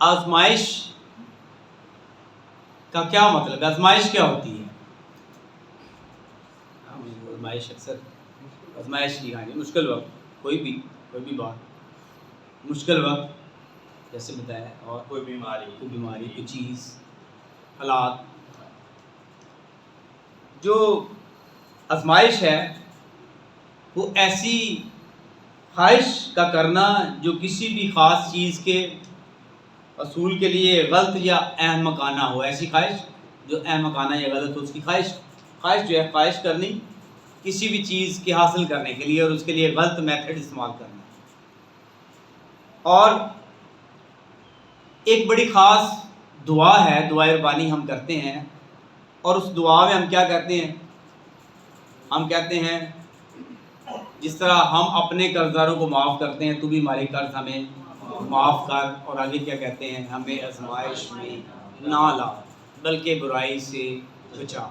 آزمائش کا کیا مطلب ہے؟ آزمائش کیا ہوتی ہے؟ آزمائش اکثر آزمائش کی کہانی مشکل وقت، کوئی بھی بات مشکل وقت جیسے بتایا، اور کوئی بیماری کوئی چیز، حالات. جو آزمائش ہے وہ ایسی خواہش کا کرنا جو کسی بھی خاص چیز کے حصول کے لیے غلط یا احمقانہ ہو. ایسی خواہش جو احمقانہ یا غلط ہو، اس کی خواہش جو ہے، خواہش کرنی کسی بھی چیز کے حاصل کرنے کے لیے اور اس کے لیے غلط میتھڈ استعمال کرنا. اور ایک بڑی خاص دعا ہے، دعائے ربانی ہم کرتے ہیں، اور اس دعا میں ہم کیا کہتے ہیں؟ ہم کہتے ہیں جس طرح ہم اپنے قرضداروں کو معاف کرتے ہیں، تو بھی ہمارے قرض ہمیں معاف کر. اور آگے کیا کہتے ہیں؟ ہمیں آزمائش میں نہ لا بلکہ برائی سے بچا.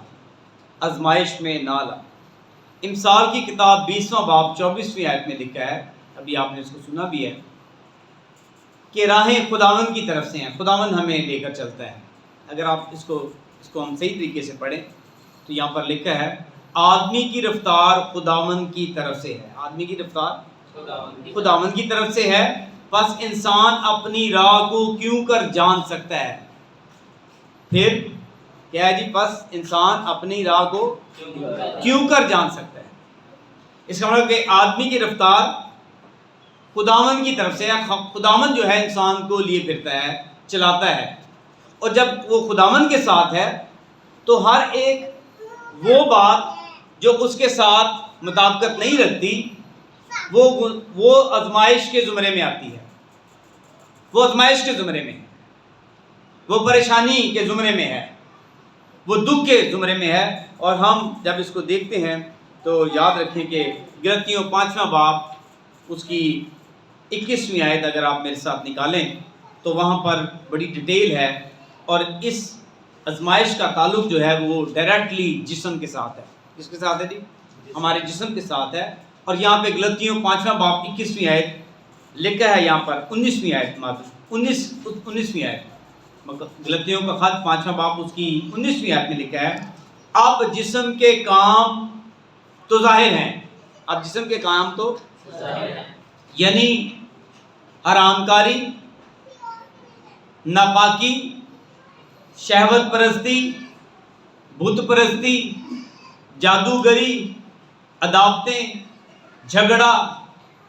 آزمائش میں نہ لا. امثال کی کتاب 20واں باب 24ویں آیت میں لکھا ہے، ابھی آپ نے اس کو سنا بھی ہے، کہ راہیں خداوند کی طرف سے ہیں، خداوند ہمیں لے کر چلتا ہے. اگر آپ اس کو ہم صحیح طریقے سے پڑھیں تو یہاں پر لکھا ہے آدمی کی رفتار خداوند کی طرف سے ہے. آدمی کی رفتار خداوند کی طرف سے ہے، پس انسان اپنی راہ کو کیوں کر جان سکتا ہے. پھر کیا ہے جی؟ پس انسان اپنی راہ کو کیوں کر جان سکتا ہے. اس کا مطلب کہ آدمی کی رفتار خداوند کی طرف سے ہے. خداوند جو ہے انسان کو لیے پھرتا ہے، چلاتا ہے. اور جب وہ خداوند کے ساتھ ہے تو ہر ایک وہ بات جو اس کے ساتھ مطابقت نہیں رکھتی وہ آزمائش کے زمرے میں آتی ہے، وہ آزمائش کے زمرے میں ہے، وہ پریشانی کے زمرے میں ہے، وہ دکھ کے زمرے میں ہے. اور ہم جب اس کو دیکھتے ہیں تو یاد رکھیں کہ غلطیوں 5واں باب اس کی 21ویں آیت اگر آپ میرے ساتھ نکالیں تو وہاں پر بڑی ڈیٹیل ہے. اور اس آزمائش کا تعلق جو ہے وہ ڈائریکٹلی جسم کے ساتھ ہے. کس کے ساتھ ہے جی؟ ہمارے جسم کے ساتھ ہے. اور یہاں پہ غلطیوں 5واں باب 21ویں آیت لکھا ہے، یہاں پر 19ویں آیت، 19ویں آیت، غلطیوں کا خط 5واں باب اس کی 19ویں آیت میں لکھا ہے اب جسم کے کام تو ظاہر ہیں. اب جسم کے کام تو ظاہر ہیں، یعنی حرام کاری، ناپاکی، شہوت پرستی، بت پرستی، جادوگری، عداوتیں، جھگڑا،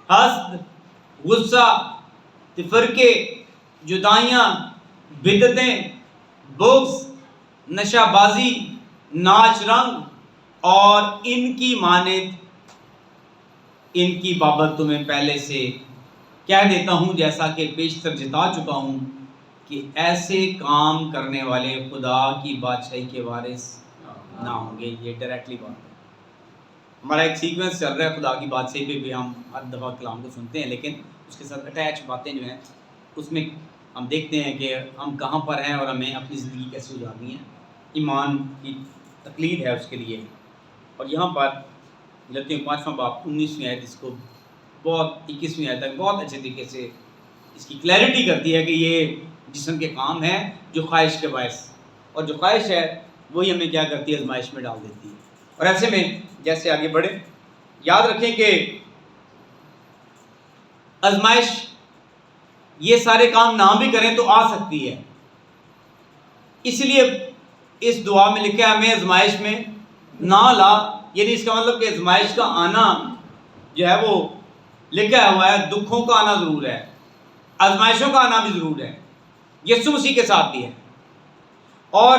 حسد، غصہ، تفرقے، جدائیاں، بدعتیں، بغض، نشہ بازی، ناچ رنگ اور ان کی مانند. ان کی بابت تمہیں پہلے سے کہہ دیتا ہوں، جیسا کہ بیشتر جتا چکا ہوں، کہ ایسے کام کرنے والے خدا کی بادشاہی کے وارث نہ ہوں گے. یہ ڈائریکٹلی بات ہے. ہمارا ایک سیکوینس چل رہا ہے خدا کی بادشاہی پہ بھی، ہم ہر دفعہ کلام کو سنتے ہیں، لیکن اس کے ساتھ اٹیچ باتیں جو ہیں اس میں ہم دیکھتے ہیں کہ ہم کہاں پر ہیں اور ہمیں اپنی زندگی کیسے گزارنی ہے. ایمان کی تقلید ہے اس کے لیے. اور یہاں پر غلطیوں 5واں باب 19ویں آیت اس کو بہت 21ویں آیت تک بہت اچھے طریقے سے اس کی کلیئرٹی کرتی ہے کہ یہ جسم کے کام ہیں جو خواہش کے باعث، اور جو خواہش ہے وہی ہمیں کیا کرتی ہے؟ آزمائش میں ڈال دیتی ہے. اور ایسے میں جیسے آگے بڑھے یاد رکھیں کہ آزمائش یہ سارے کام نہ بھی کریں تو آ سکتی ہے. اس لیے اس دعا میں لکھا ہے ہمیں آزمائش میں نہ لا. یعنی اس کا مطلب کہ آزمائش کا آنا جو ہے وہ لکھا ہوا ہے، دکھوں کا آنا ضرور ہے، آزمائشوں کا آنا بھی ضرور ہے، یسوع مسیح کے ساتھ بھی ہے. اور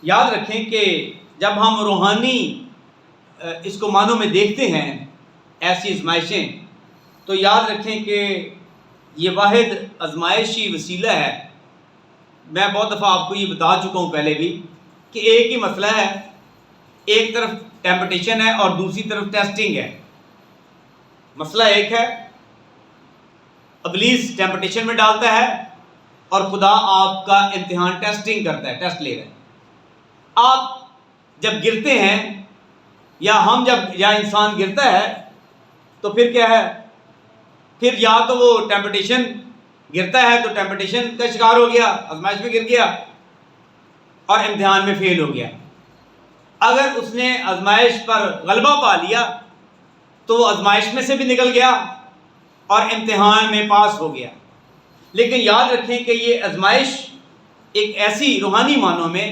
یاد رکھیں کہ جب ہم روحانی اس کو معنوں میں دیکھتے ہیں ایسی آزمائشیں، تو یاد رکھیں کہ یہ واحد آزمائشی وسیلہ ہے. میں بہت دفعہ آپ کو یہ بتا چکا ہوں پہلے بھی کہ ایک ہی مسئلہ ہے، ایک طرف ٹیمپٹیشن ہے اور دوسری طرف ٹیسٹنگ ہے. مسئلہ ایک ہے، ابلیس ٹیمپٹیشن میں ڈالتا ہے اور خدا آپ کا امتحان ٹیسٹنگ کرتا ہے، ٹیسٹ لے رہا ہے. آپ جب گرتے ہیں یا انسان گرتا ہے تو پھر کیا ہے؟ پھر یا تو وہ ٹیمپٹیشن گرتا ہے تو ٹیمپٹیشن کا شکار ہو گیا، آزمائش میں گر گیا اور امتحان میں فیل ہو گیا۔ اگر اس نے آزمائش پر غلبہ پا لیا تو وہ آزمائش میں سے بھی نکل گیا اور امتحان میں پاس ہو گیا۔ لیکن یاد رکھیں کہ یہ آزمائش ایک ایسی روحانی معنوں میں،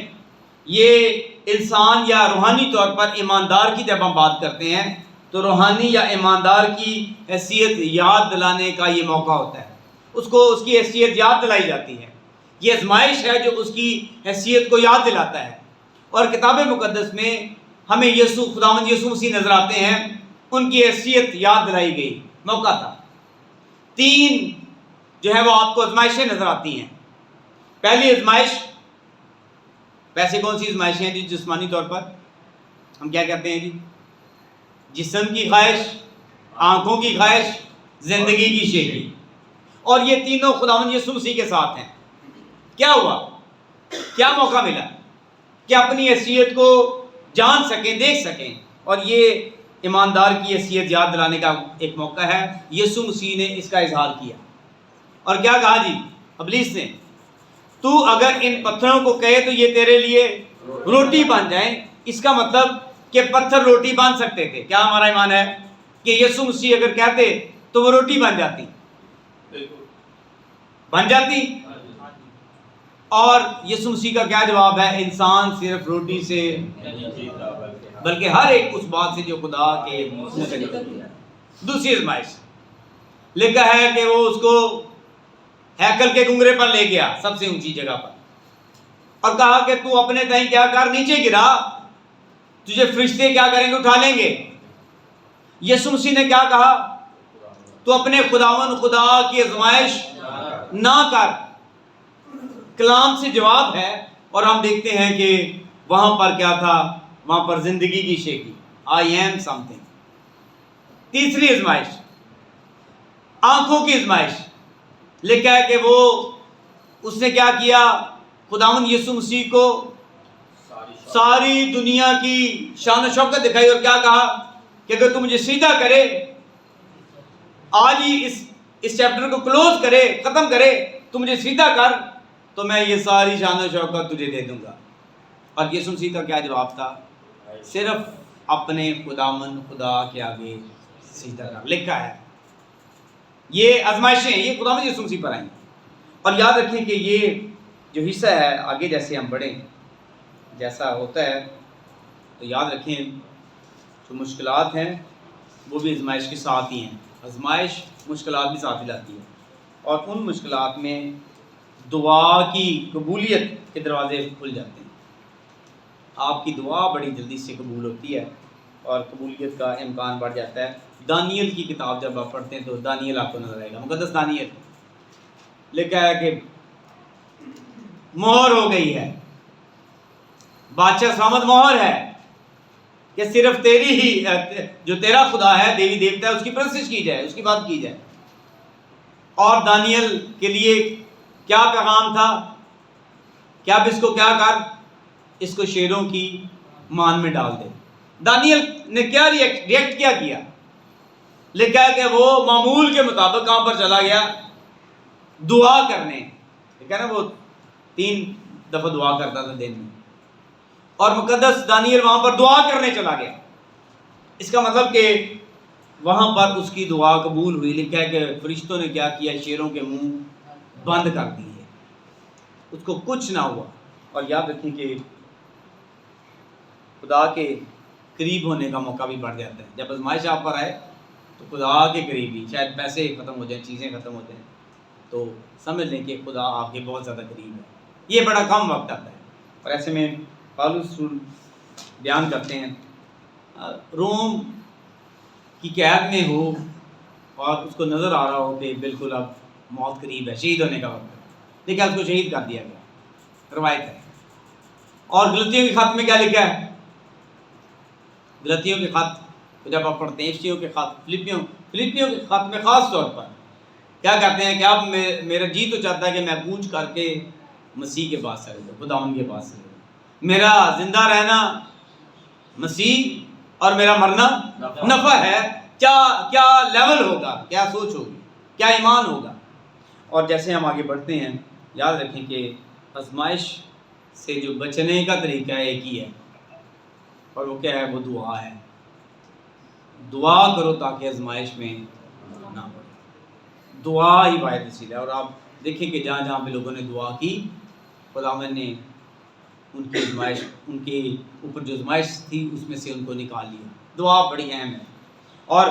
یہ انسان یا روحانی طور پر ایماندار کی جب ہم بات کرتے ہیں تو روحانی یا ایماندار کی حیثیت یاد دلانے کا یہ موقع ہوتا ہے، اس کو اس کی حیثیت یاد دلائی جاتی ہے۔ یہ آزمائش ہے جو اس کی حیثیت کو یاد دلاتا ہے، اور کتاب مقدس میں ہمیں خداوند یسوع مسیح نظر آتے ہیں، ان کی حیثیت یاد دلائی گئی، موقع تھا۔ 3 جو ہے وہ آپ کو آزمائشیں نظر آتی ہیں۔ پہلی آزمائش، ویسے کون سی آزمائشیں ہیں جی؟ جسمانی طور پر ہم کیا کہتے ہیں جی؟ جسم کی خواہش، آنکھوں کی خواہش، زندگی کی شیخی، اور یہ تینوں خداوند یسوع مسیح کے ساتھ ہیں۔ کیا ہوا؟ کیا موقع ملا کہ اپنی حیثیت کو جان سکیں، دیکھ سکیں، اور یہ ایماندار کی حیثیت یاد دلانے کا ایک موقع ہے۔ یسوع مسیح نے اس کا اظہار کیا اور کیا کہا جی ابلیس نے؟ تو اگر ان پتھروں کو کہے تو یہ تیرے لیے روٹی بن جائیں۔ اس کا مطلب کہ پتھر روٹی بن سکتے تھے۔ کیا ہمارا ایمان ہے کہ یسوع مسیح اگر کہتے تو وہ روٹی بن جاتی؟ بن جاتی۔ اور یسوع مسیح کا کیا جواب ہے؟ انسان صرف روٹی سے بلکہ ہر ایک اس بات سے جو خدا کے منہ سے نکلتی ہے۔ دوسری آزمائش لکھا ہے کہ وہ اس کو ہیکل کے کنگرے پر لے گیا، سب سے اونچی جگہ پر، اور کہا کہ تو اپنے تئیں کیا کر، نیچے گرا، تجھے فرشتے کیا کریں گے؟ اٹھا لیں گے۔ یسوع مسیح نے کیا کہا؟ تو اپنے خداوند خدا کی آزمائش نہ کر۔ کلام سے جواب ہے، اور ہم دیکھتے ہیں کہ وہاں پر کیا تھا؟ وہاں پر زندگی کی شیخی، آئی ایم سم تھنگ۔ تیسری آزمائش، آنکھوں کی آزمائش، لکھا ہے کہ وہ اس نے کیا کیا؟ خداوند یسوع مسیح کو ساری دنیا کی شان و شوکت دکھائی، اور کیا کہا کہ اگر تم مجھے سیدھا کرے، آج ہی اس چیپٹر کو کلوز کرے، ختم کرے، تو مجھے سیدھا کر تو میں یہ ساری شان و شوکت تجھے دے دوں گا۔ اور یسوع مسیح کا کیا جواب تھا؟ صرف اپنے خداوند خدا کے آگے سیدھا کر۔ لکھا ہے یہ آزمائشیں یہ خداوند یسوع مسیح پر آئیں۔ اور یاد رکھیں کہ یہ جو حصہ ہے، آگے جیسے ہم بڑھیں جیسا ہوتا ہے، تو یاد رکھیں جو مشکلات ہیں وہ بھی آزمائش کے ساتھ ہی ہیں۔ آزمائش مشکلات بھی ساتھ ہی لاتی ہے، اور ان مشکلات میں دعا کی قبولیت کے دروازے کھل جاتے ہیں۔ آپ کی دعا بڑی جلدی سے قبول ہوتی ہے اور قبولیت کا امکان بڑھ جاتا ہے۔ دانیل کی کتاب جب آپ پڑھتے ہیں تو دانیل آپ کو نظر آئے گا، مقدس دانیل، لکھا ہے کہ مہر ہو گئی ہے، بادشاہ سلامت مہر ہے کہ صرف تیری ہی جو تیرا خدا ہے، دیوی دیوتا ہے، اس کی پرستش کی جائے، اس کی بات کی جائے۔ اور دانیل کے لیے کیا پیغام تھا کہ اب اس کو کیا کر، اس کو شیروں کی مان میں ڈال دے۔ دانیل نے کیا ریئیکٹ کیا؟ لکھا ہے کہ وہ معمول کے مطابق کہاں پر چلا گیا؟ دعا کرنے۔ لکھا ہے نا وہ 3 دفعہ دعا کرتا تھا دن میں، اور مقدس دانیل وہاں پر دعا کرنے چلا گیا۔ اس کا مطلب کہ وہاں پر اس کی دعا قبول ہوئی۔ لکھا ہے کہ فرشتوں نے کیا کیا؟ شیروں کے منہ بند کر دیے، اس کو کچھ نہ ہوا۔ اور یاد رکھیں کہ خدا کے قریب ہونے کا موقع بھی بڑھ جاتا ہے۔ جب آزمائش آپ پر آئے تو خدا کے قریب ہی، شاید پیسے ختم ہو جائیں، چیزیں ختم ہو جائیں، تو سمجھ لیں کہ خدا آپ کے بہت زیادہ قریب ہے۔ یہ بڑا کم وقت آتا ہے، اور ایسے میں پالوس رسول بیان کرتے ہیں، روم کی قید میں ہو اور اس کو نظر آ رہا ہو کہ بالکل اب موت قریب ہے، شہید ہونے کا وقت ہے، لیکن اس کو شہید کر دیا گیا، روایت ہے۔ اور غلطیوں کے خط میں کیا لکھا ہے؟ غلطیوں کے خط جب آپ پڑھتے ہیں، افسیوں کے خط، فلپیوں کے خط میں خاص طور پر کیا کہتے ہیں کہ اب میرا جی تو چاہتا ہے کہ میں کوچ کر کے مسیح کے پاس چلے جاؤں، خداوند کے پاس چلے جاؤں۔ میرا زندہ رہنا مسیح اور میرا مرنا نفع ہے۔ کیا لیول ہوگا، کیا سوچ ہوگی، کیا ایمان ہوگا۔ اور جیسے ہم آگے بڑھتے ہیں یاد رکھیں کہ آزمائش سے جو بچنے کا طریقہ ایک ہی ہے، اور وہ کیا ہے؟ وہ دعا ہے۔ دعا کرو تاکہ آزمائش میں نہ پڑے، دعا ہی واحد وسیلہ ہے۔ اور آپ دیکھیں کہ جہاں جہاں پہ لوگوں نے دعا کی، خداوند نے ان کی آزمائش، ان کے اوپر جو آزمائش تھی اس میں سے ان کو نکال لیا۔ دعا بڑی اہم ہے، اور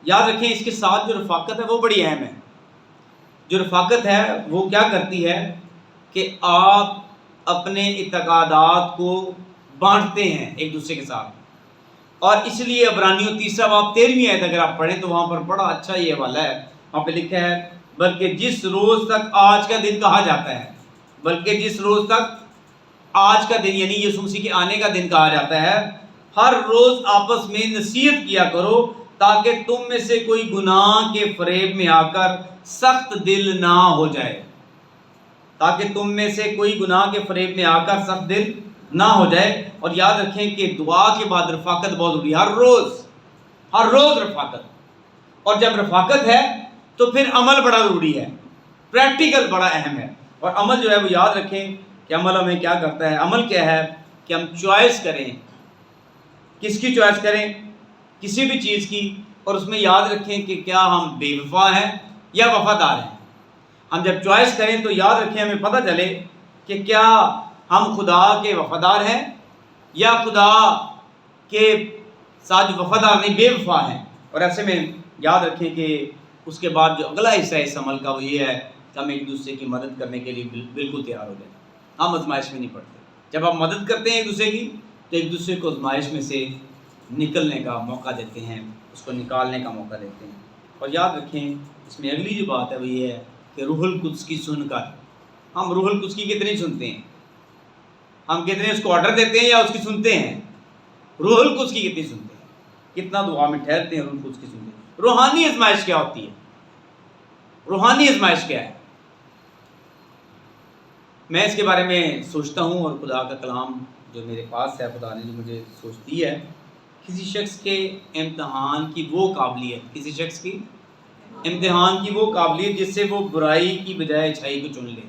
یاد رکھیں اس کے ساتھ جو رفاقت ہے وہ بڑی اہم ہے۔ جو رفاقت ہے وہ کیا کرتی ہے کہ آپ اپنے اعتقادات کو بانٹتے ہیں ایک دوسرے کے ساتھ، اور اس لیے عبرانیوں 3 باب 13ویں آیت اگر آپ پڑھیں تو وہاں پر بڑا اچھا یہ حوالہ ہے، وہاں پہ لکھا ہے بلکہ جس روز تک آج کا دن کہا جاتا ہے، بلکہ جس روز تک آج کا دن یعنی یسوع مسیح کے آنے کا دن کہا جاتا ہے، ہر روز آپس میں نصیحت کیا کرو تاکہ تم میں سے کوئی گناہ کے فریب میں آ کر سخت دل نہ ہو جائے، تاکہ تم میں سے کوئی گناہ کے فریب میں آ کر سخت دل نہ ہو جائے۔ اور یاد رکھیں کہ دعا کے بعد رفاقت بہت ضروری ہے، ہر روز رفاقت۔ اور جب رفاقت ہے تو پھر عمل بڑا ضروری ہے، پریکٹیکل بڑا اہم ہے۔ اور عمل جو ہے وہ یاد رکھیں کہ عمل ہمیں کیا کرتا ہے؟ عمل کیا ہے کہ ہم چوائس کریں۔ کس کی چوائس کریں؟ کسی بھی چیز کی، اور اس میں یاد رکھیں کہ کیا ہم بے وفا ہیں یا وفادار ہیں۔ ہم جب چوائس کریں تو یاد رکھیں ہمیں پتہ چلے کہ کیا ہم خدا کے وفادار ہیں یا خدا کے ساتھ وفادار نہیں، بے وفا ہیں۔ اور ایسے میں یاد رکھیں کہ اس کے بعد جو اگلا حصہ ہے اس عمل کا وہ یہ ہے کہ ہم ایک دوسرے کی مدد کرنے کے لیے بالکل تیار ہو جائیں۔ ہم آزمائش میں نہیں پڑتے۔ جب آپ مدد کرتے ہیں ایک دوسرے کی تو ایک دوسرے کو آزمائش میں سے نکلنے کا موقع دیتے ہیں، اس کو نکالنے کا موقع دیتے ہیں۔ اور یاد رکھیں اس میں اگلی جو بات ہے وہ یہ ہے کہ روح القدس کی سن کر، ہم روح القدس کی کتنی سنتے ہیں؟ ہم کتنے اس کو آرڈر دیتے ہیں یا اس کی سنتے ہیں؟ روح القدس کی کتنی سنتے ہیں؟ کتنا دعا میں ٹھہرتے ہیں روح القدس کی سنتے ہیں؟ روحانی آزمائش کیا ہوتی ہے؟ روحانی آزمائش کیا ہے؟ میں اس کے بارے میں سوچتا ہوں، اور خدا کا کلام جو میرے پاس ہے، خدا نے جو مجھے سوچ دی ہے، کسی شخص کے امتحان کی وہ قابلیت، کسی شخص کی امتحان کی وہ قابلیت جس سے وہ برائی کی بجائے اچھائی کو چن لے۔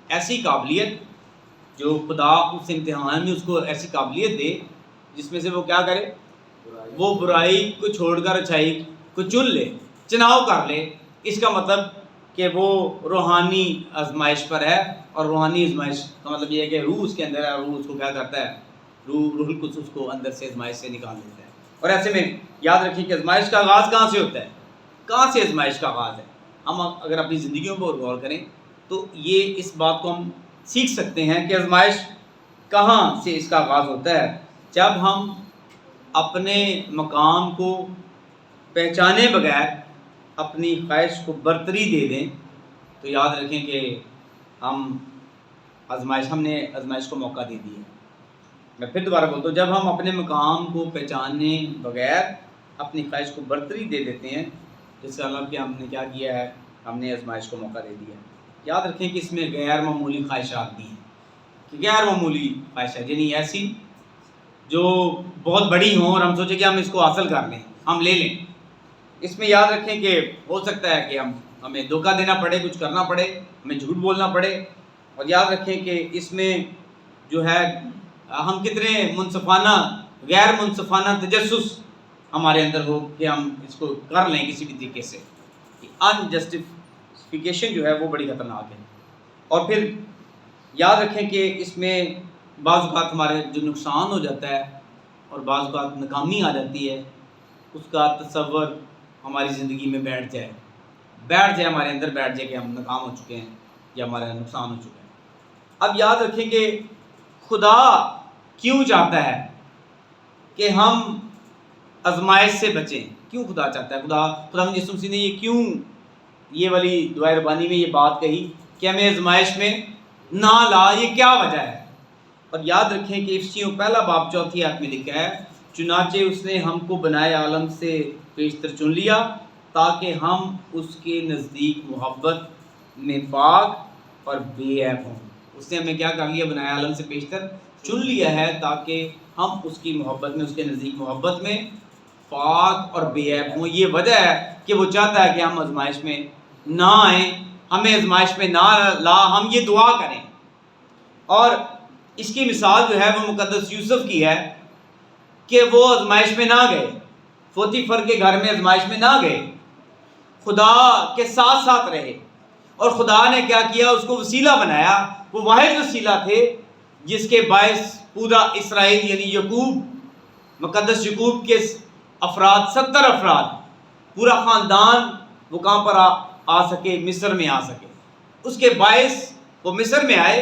ایسی قابلیت جو خدا اس امتحان میں اس کو ایسی قابلیت دے جس میں سے وہ کیا کرے؟ وہ برائی کو چھوڑ کر اچھائی کو چن لے، چناؤ کر لے۔ اس کا مطلب کہ وہ روحانی آزمائش پر ہے، اور روحانی آزمائش کا مطلب یہ ہے کہ روح اس کے اندر ہے، اور روح اس کو کیا کرتا ہے؟ روح القدس اس کو اندر سے آزمائش سے نکال دیتا ہے۔ اور ایسے میں یاد رکھیں کہ آزمائش کا آغاز کہاں سے ہوتا ہے؟ کہاں سے آزمائش کا آغاز ہے؟ ہم اگر اپنی زندگیوں پر غور کریں تو یہ اس بات کو ہم سیکھ سکتے ہیں کہ آزمائش کہاں سے اس کا آغاز ہوتا ہے۔ جب ہم اپنے مقام کو پہچانے بغیر اپنی خواہش کو برتری دے دیں تو یاد رکھیں کہ ہم نے آزمائش کو موقع دے دیا ہے۔ میں پھر دوبارہ بولتا ہوں، جب ہم اپنے مقام کو پہچانے بغیر اپنی خواہش کو برتری دے دیتے ہیں، جس کا مطلب کہ ہم نے کیا کیا ہے؟ ہم نے آزمائش کو موقع دے دیا ہے۔ یاد رکھیں کہ اس میں غیر معمولی خواہشات بھی ہیں، کہ غیر معمولی خواہشات یعنی ایسی جو بہت بڑی ہوں اور ہم سوچیں کہ ہم اس کو حاصل کر لیں، ہم لے لیں۔ اس میں یاد رکھیں کہ ہو سکتا ہے کہ ہمیں دھوکہ دینا پڑے، کچھ کرنا پڑے، ہمیں جھوٹ بولنا پڑے۔ اور یاد رکھیں کہ اس میں جو ہے ہم کتنے منصفانہ، غیر منصفانہ تجسس ہمارے اندر ہو کہ ہم اس کو کر لیں کسی بھی طریقے سے۔ انجسٹیفیکیشن جو ہے وہ بڑی خطرناک ہے۔ اور پھر یاد رکھیں کہ اس میں بعض اوقات ہمارے جو نقصان ہو جاتا ہے اور بعض اوقات ناکامی آ جاتی ہے، اس کا تصور ہماری زندگی میں بیٹھ جائے ہمارے اندر بیٹھ جائے کہ ہم ناکام ہو چکے ہیں یا ہمارا نقصان ہو چکا ہے۔ اب یاد رکھیں کہ خدا کیوں چاہتا ہے کہ ہم آزمائش سے بچیں؟ کیوں خدا چاہتا ہے؟ خدا یسوع مسیح نے یہ کیوں یہ والی دعائے ربانی میں یہ بات کہی کہ ہمیں آزمائش میں نہ لا؟ یہ کیا وجہ ہے؟ اور یاد رکھیں کہ افسیوں 1 باب 4 آیت میں لکھا ہے، چنانچہ اس نے ہم کو بنائے عالم سے پیشتر چن لیا تاکہ ہم اس کے نزدیک محبت میں پاک اور بے عیب ہوں۔ اس نے ہمیں کیا کر لیا؟ بنائے عالم سے پیشتر چن لیا ہے تاکہ ہم اس کی محبت میں، اس کے نزدیک محبت میں پاک اور بے عیب ہوں۔ یہ وجہ ہے کہ وہ چاہتا ہے کہ ہم آزمائش میں نہ آئیں ہمیں آزمائش میں نہ لا، ہم یہ دعا کریں. اور اس کی مثال جو ہے وہ مقدس یوسف کی ہے کہ وہ آزمائش میں نہ گئے، پوتیفر کے گھر میں آزمائش میں نہ گئے، خدا کے ساتھ ساتھ رہے، اور خدا نے کیا کیا، اس کو وسیلہ بنایا. وہ واحد وسیلہ تھے جس کے باعث پورا اسرائیل یعنی یعقوب، مقدس یعقوب کے افراد 70 افراد، پورا خاندان وہ کہاں پر آ سکے، مصر میں آ سکے. اس کے باعث وہ مصر میں آئے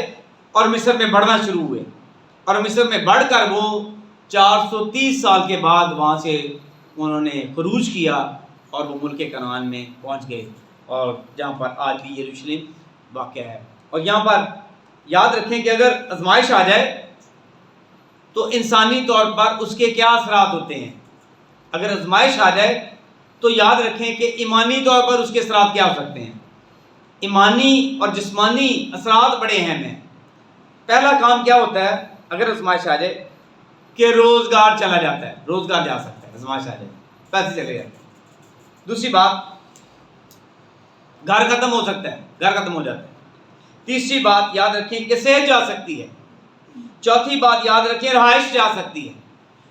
اور مصر میں بڑھنا شروع ہوئے، اور مصر میں بڑھ کر وہ 430 سال کے بعد وہاں سے انہوں نے خروج کیا اور وہ ملک کنعان میں پہنچ گئے، اور جہاں پر آج بھی یروشلم واقع ہے. اور یہاں پر یاد رکھیں کہ اگر آزمائش آ جائے تو انسانی طور پر اس کے کیا اثرات ہوتے ہیں. اگر آزمائش آ جائے تو یاد رکھیں کہ ایمانی طور پر اس کے اثرات کیا ہو سکتے ہیں. ایمانی اور جسمانی اثرات بڑے اہم ہیں. پہلا کام کیا ہوتا ہے اگر آزمائش آ جائے کہ روزگار چلا جاتا ہے، روزگار جا سکتا ہے، آزمائش آ جائے پیسے چلے جاتے ہیں. دوسری بات، گھر ختم ہو سکتا ہے، گھر ختم ہو جاتا ہے. تیسری بات یاد رکھیں کہ صحت جا سکتی ہے. چوتھی بات یاد رکھیں رہائش جا سکتی ہے.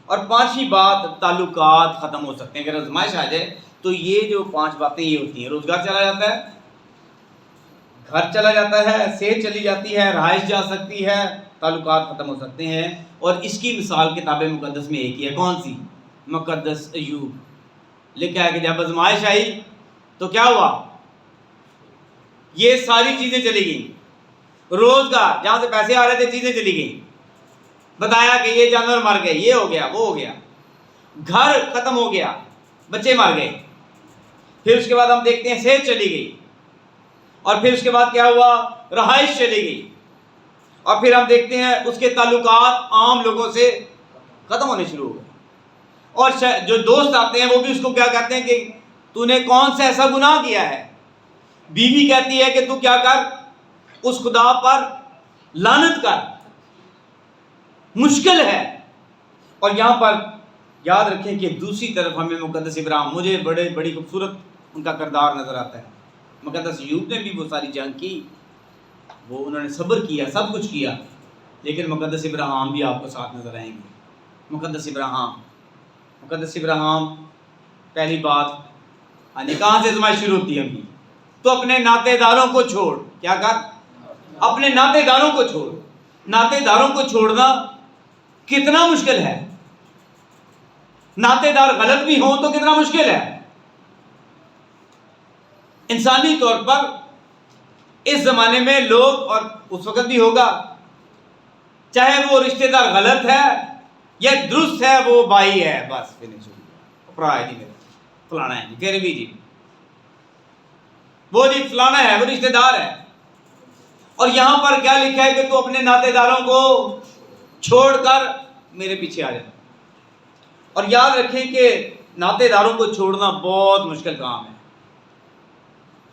اور پانچویں بات تعلقات ختم ہو سکتے ہیں. اگر آزمائش آ جائے تو یہ جو 5 باتیں یہ ہوتی ہیں، روزگار چلا جاتا ہے، گھر چلا جاتا ہے، صحت چلی جاتی ہے، رہائش جا سکتی ہے، تعلقات ختم ہو سکتے ہیں. اور اس کی مثال کتاب مقدس میں ایک ہی ہے، کون سی؟ مقدس ایوب. لکھا ہے کہ جب آزمائش آئی تو کیا ہوا، یہ ساری چیزیں چلی گئیں. روزگار جہاں سے پیسے آ رہے تھے، چیزیں چلی گئیں. بتایا کہ یہ جانور مر گئے، یہ ہو گیا، وہ ہو گیا. گھر ختم ہو گیا، بچے مر گئے. پھر اس کے بعد ہم دیکھتے ہیں صحت چلی گئی، اور پھر اس کے بعد کیا ہوا، رہائش چلی گئی. اور پھر ہم دیکھتے ہیں اس کے تعلقات عام لوگوں سے ختم ہونے شروع ہو گئے. اور جو دوست آتے ہیں وہ بھی اس کو کیا کہتے ہیں کہ تو نے کون سا ایسا گناہ کیا ہے. بیوی کہتی ہے کہ تو کیا کر، اس خدا پر لعنت کر، مشکل ہے. اور یہاں پر یاد رکھیں کہ دوسری طرف ہمیں مقدس ابراہیم، مجھے بڑی خوبصورت ان کا کردار نظر آتا ہے. مقدس ایوب نے بھی وہ ساری جنگ کی، وہ انہوں نے صبر کیا، سب کچھ کیا، لیکن مقدس ابراہیم بھی آپ کو ساتھ نظر آئیں گے. مقدس ابراہیم پہلی بات کہاں سے آزمائش شروع ہوتی ہے ابھی، تو اپنے ناطے داروں کو چھوڑ. کیا کر، اپنے ناطے داروں کو چھوڑ. ناطے داروں کو چھوڑنا کتنا مشکل ہے. ناطے دار غلط بھی ہوں تو کتنا مشکل ہے. انسانی طور پر اس زمانے میں لوگ، اور اس وقت بھی ہوگا، چاہے وہ رشتہ دار غلط ہے یا درست ہے، وہ بھائی ہے، بس فنش ہو گیا، پڑا ہے جی میرا، فلانا ہے جی، پھر بھی جی وہ جی فلانا ہے، وہ رشتہ دار ہے. اور یہاں پر کیا لکھا ہے کہ تو اپنے ناطے داروں کو چھوڑ کر میرے پیچھے آ جائے. اور یاد رکھیں کہ ناطے داروں کو چھوڑنا بہت مشکل کام ہے.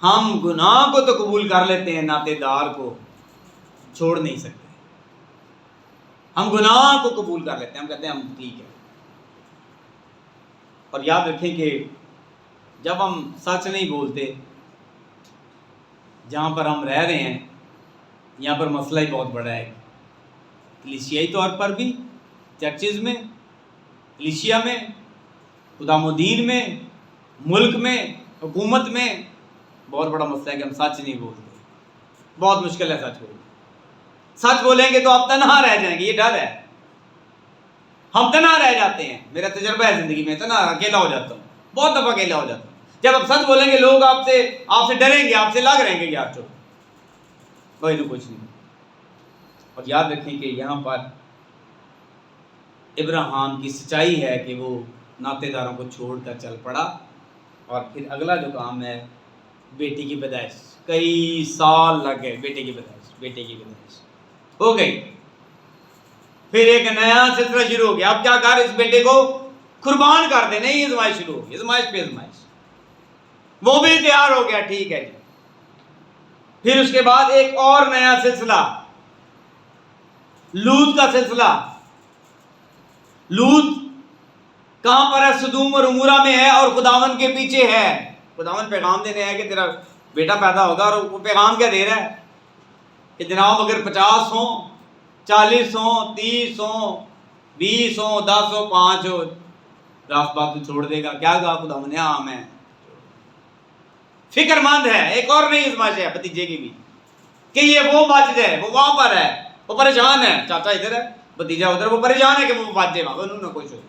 ہم گناہ کو تو قبول کر لیتے ہیں، ناطے دار کو چھوڑ نہیں سکتے. ہم گناہ کو قبول کر لیتے ہیں، ہم کہتے ہیں ہم ٹھیک ہے. اور یاد رکھیں کہ جب ہم سچ نہیں بولتے، جہاں پر ہم رہ رہے ہیں یہاں پر مسئلہ ہی بہت بڑا ہے. کلیسیائی طور پر بھی، چرچز میں، کلیسیا میں، خدا مدین میں، ملک میں، حکومت میں بہت بڑا مسئلہ ہے کہ ہم سچ نہیں بولتے. بہت مشکل ہے سچ بولنا. سچ بولیں گے تو آپ تنہا رہ جائیں گے، یہ ڈر ہے. ہم تنہا رہ جاتے ہیں، میرا تجربہ ہے زندگی میں، تنہا اکیلا ہو جاتا ہوں، بہت دفعہ اکیلا ہو جاتا ہوں. جب آپ سچ بولیں گے لوگ آپ سے ڈریں گے، آپ سے لگ رہیں گے یار چلو کوئی نہ کچھ نہیں. اور یاد رکھیں کہ یہاں پر ابراہیم کی سچائی ہے کہ وہ ناطے داروں کو چھوڑ کر چل پڑا. اور پھر اگلا جو کام ہے، بیٹی کی پیدائش. کئی سال لگ گئے بیٹے کی پیدائش ہو گئی. پھر ایک نیا سلسلہ شروع ہو گیا. اب کیا کر، اس بیٹے کو قربان کر دے. نہیں، آزمائش شروع ہو گئی، آزمائش پہ آزمائش. وہ بھی تیار ہو گیا، ٹھیک ہے جی. پھر اس کے بعد ایک اور نیا سلسلہ، لوط کا سلسلہ. لوط کہاں پر ہے؟ سدوم اور عمورہ میں ہے، اور خداوند کے پیچھے ہے. خداوند پیغام دینے ہے کہ تیرا بیٹا پیدا ہوگا اور وہ پیغام کیا دے رہا ہے کہ جناب اگر 50 ہوں، 40 ہوں، 30 ہوں، 20 ہوں، 10 ہو، 5 ہو، راست بات تو چھوڑ دے گا. کیا کہا خدا نے؟ ہاں میں فکر مند ہے. ایک اور نئی آزمائش ہے بھتیجے کی بھی کہ یہ وہ بچ جائے، وہ وہاں پر ہے، وہ پریشان ہے، چاچا ادھر ہے، بھتیجا ادھر، وہ پریشان ہے کہ وہ بچ جائے وہاں، انہوں نے کچھ ہو.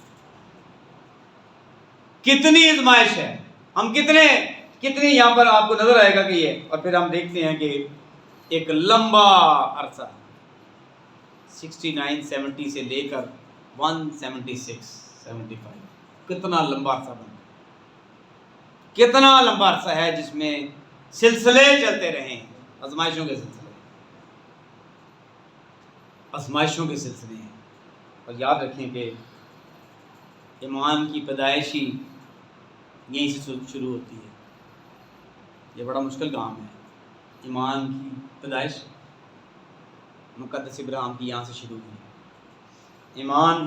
کتنی آزمائش ہے. ہم کتنی یہاں پر آپ کو نظر آئے گا کہ یہ، اور پھر ہم دیکھتے ہیں کہ ایک لمبا عرصہ 69 70 سے لے کر 176 75 کتنا لمبا عرصہ بنا، کتنا لمبا عرصہ ہے جس میں سلسلے چلتے رہے ہیں، آزمائشوں کے سلسلے، آزمائشوں کے سلسلے ہیں. اور یاد رکھیں کہ ایمان کی پیدائش ہی یہیں سے شروع ہوتی ہے. یہ بڑا مشکل کام ہے. ایمان کی پیدائش مقدس ابراہیم کی یہاں سے شروع ہوئی. ایمان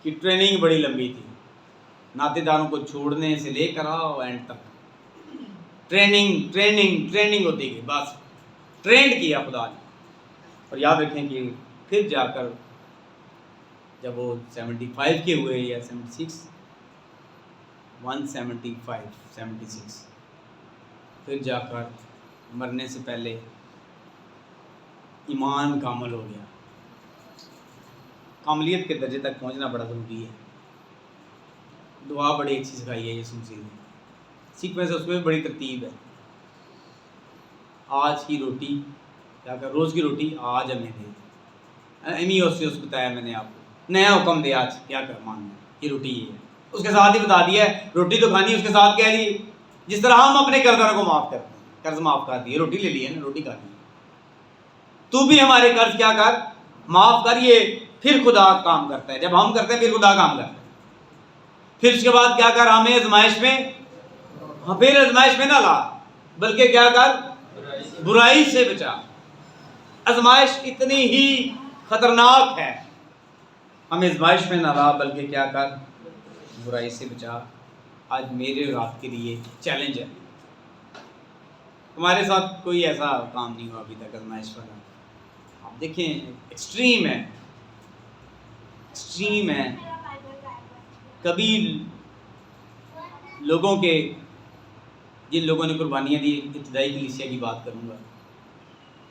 کی ٹریننگ بڑی لمبی تھی، ناطے داروں کو چھوڑنے سے لے کر آؤ اینڈ تک ٹریننگ ہوتی گئی. بس ٹرینڈ کیا خدا نے. اور یاد رکھیں کہ پھر جا کر جب وہ 75 کے ہوئے یا 76 175 76 پھر جا کر مرنے سے پہلے ایمان کامل ہو گیا. کاملیت کے درجے تک پہنچنا بڑا ضروری ہے. دعا بڑی اچھی سکھائی ہے یسوع مسیح نے، سیکوینس اس میں بڑی ترتیب ہے. آج کی روٹی کیا کہ روز کی روٹی آج ہمیں دے. ایمیوسیوس بتایا میں نے آپ کو، نیا حکم دیا آج کیا کر ماننا، یہ روٹی یہ ہے. اس کے ساتھ ہی بتا دیا ہے روٹی تو کھانی، اس کے ساتھ کہہ دی جس طرح ہم اپنے قرضوں کو معاف کرتے ہیں، قرض معاف کر دیے، روٹی لے لی ہے نا، روٹی کھا لی. تو بھی ہمارے قرض کیا کر، معاف کریے. پھر خدا کام کرتا ہے، جب ہم کرتے ہیں پھر خدا کام کرتا ہے. پھر اس کے بعد کیا کر، ہمیں آزمائش میں، پھر آزمائش میں نہ لا بلکہ کیا کر، برائی سے بچا. آزمائش اتنی ہی خطرناک ہے، ہمیں آزمائش میں نہ لا بلکہ کیا کر، برائی سے بچا. آج میرے اور آپ کے لیے چیلنج ہے. ہمارے ساتھ کوئی ایسا کام نہیں ہوا ابھی تک آزمائش والا. آپ دیکھیں ایکسٹریم ہے. کبھی لوگوں کے، جن لوگوں نے قربانیاں دی، ابتدائی کلیسیا کی بات کروں گا،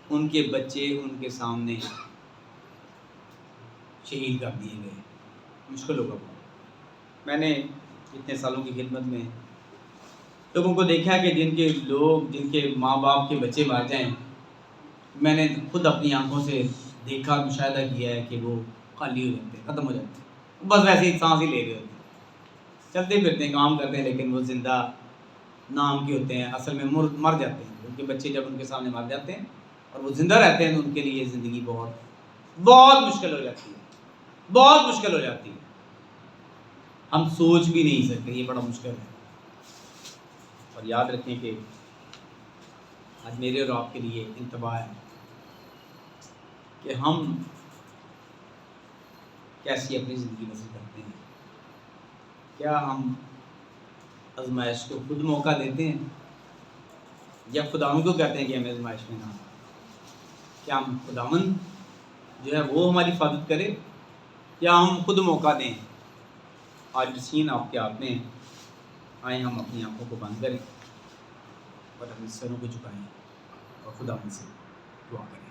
ان کے بچے ان کے سامنے شہید کر دیے گئے. مشکل ہوگا. میں نے اتنے سالوں کی خدمت میں لوگوں کو دیکھا کہ جن کے ماں باپ کے بچے مار جائیں، میں نے خود اپنی آنکھوں سے دیکھا، مشاہدہ کیا ہے کہ وہ خالی ہو جاتے ہیں، ختم ہو جاتے ہیں، بس ویسے ہی سانس ہی لے رہے ہوتے ہیں، چلتے پھرتے ہیں، کام کرتے ہیں، لیکن وہ زندہ نام کے ہوتے ہیں، اصل میں مر جاتے ہیں. ان کے بچے جب ان کے سامنے مر جاتے ہیں اور وہ زندہ رہتے ہیں تو ان کے لیے زندگی بہت مشکل ہو جاتی ہے، بہت مشکل ہو جاتی ہے. ہم سوچ بھی نہیں سکتے، یہ بڑا مشکل ہے. اور یاد رکھیں کہ آج میرے اور آپ کے لیے انتباہ ہے کہ ہم کیسی اپنی زندگی بسر کرتے ہیں. کیا ہم آزمائش کو خود موقع دیتے ہیں یا خداوند کو کہتے ہیں کہ ہمیں آزمائش میں نہ آئے؟ کیا ہم خداوند جو ہے وہ ہماری حفاظت کرے یا ہم خود موقع دیں؟ آج رسین آپ کے ہاتھ میں ہیں. آئیں ہم اپنی آنکھوں کو بند کریں اور اپنے سروں کو جھکائیں اور خداوند سے دعا کریں.